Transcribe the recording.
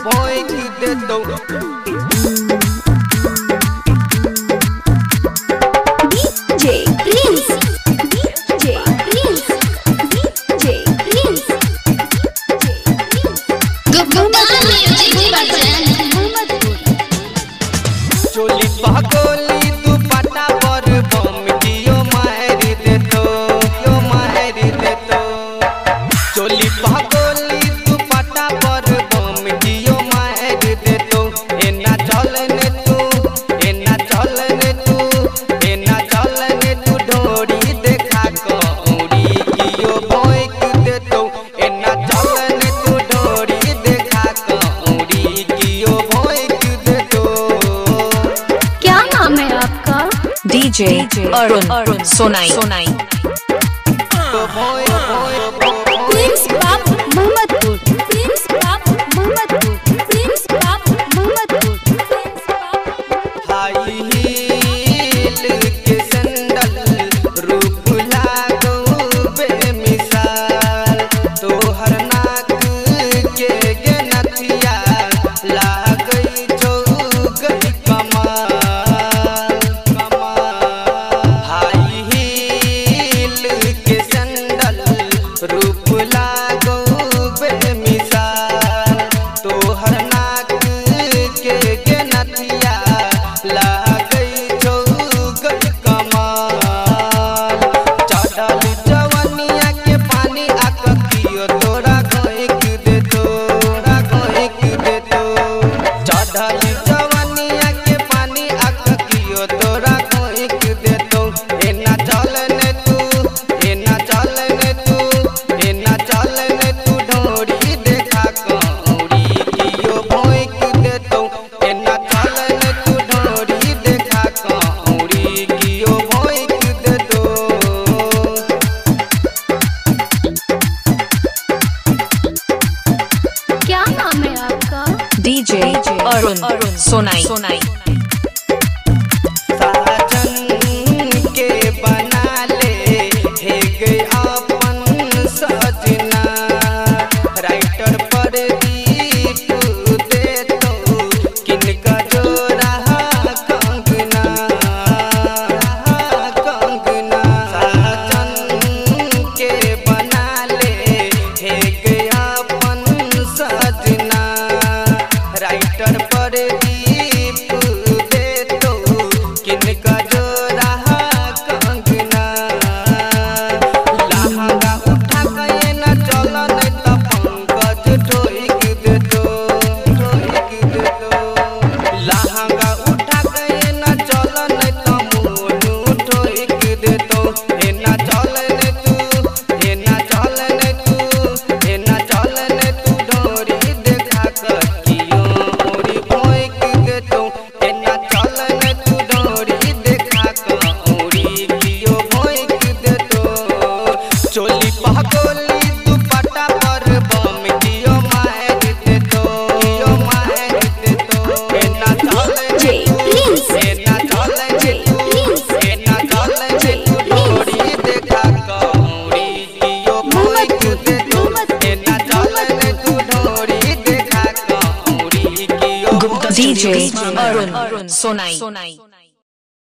भोई की दे दो DJ Prince DJ Prince DJ Prince चोली पहकोली दुपट्टा पर बम दियो मार दे तो यो मार दे तो चोली पहकोली दुपट्टा पर बम दियो मार दे तो एना चलने तू एना चलने तू एना चलने तू डोरी देखा कौड़ी कियो भोंक दे तो एना चलने तू डोरी देखा कौड़ी कियो भोंक दे तो। क्या नाम है आपका? DJ अरुण सोनाई प्रिंस बाप मोहम्मदपुर प्रिंस बाप मोहम्मदपुर प्रिंस बाप मोहम्मदपुर हाई हील के सैंडल रूप लागो बेमिसाल तोहर नाक के गनथिया लागई जो गई कमाल हाई हील के सैंडल रूप लागो बेमिसाल तोहर नाक के गनथिया लागई जो गई कमाल चढ़ल जवनिया के पानी आकतियो तोरा गोइक दे तो तोरा गोइक दे तो चढ़ल जवनिया के पानी आकतियो तोरा गोइक दे तो एना चलने तू एना चलने तू एना चलने तू डोरी देखा कौड़ी कियो भोंक दे तो एना चलने तू डोरी देखा कौड़ी कियो भोंक दे तो। क्या नाम है आपका? DJ अरुण सोनाई साजन के बना ले हे गए अपन सजना राइटर पर दीप दे तो किनका जोड़ा कंगना कंगना साजन के बना ले हे गए अपन सजना राइटर पर दीप दे तो किनका जोड़ा कंगना लहंगा उठा के न चलन त पंकज ठोक दे तो लहंगा उठा के न चलन त मोनू ठोक दे तो एना चलने तू एना चलने तू एना चलने तू डोरी देखा कियो ओरी भोंक दे तो एना चलने तू डोरी देखा कौड़ी कियो भोंक दे तो चोली पहकोली दुपट्टा पर बम दियो मार दे तो कियो मार दे तो एना चलने तू एना चलने तू एना चलने तू डोरी देखा कौड़ी कियो भोंक दे तो एना चलने तू डोरी देखा कौड़ी कियो DJ अरुण सोनाई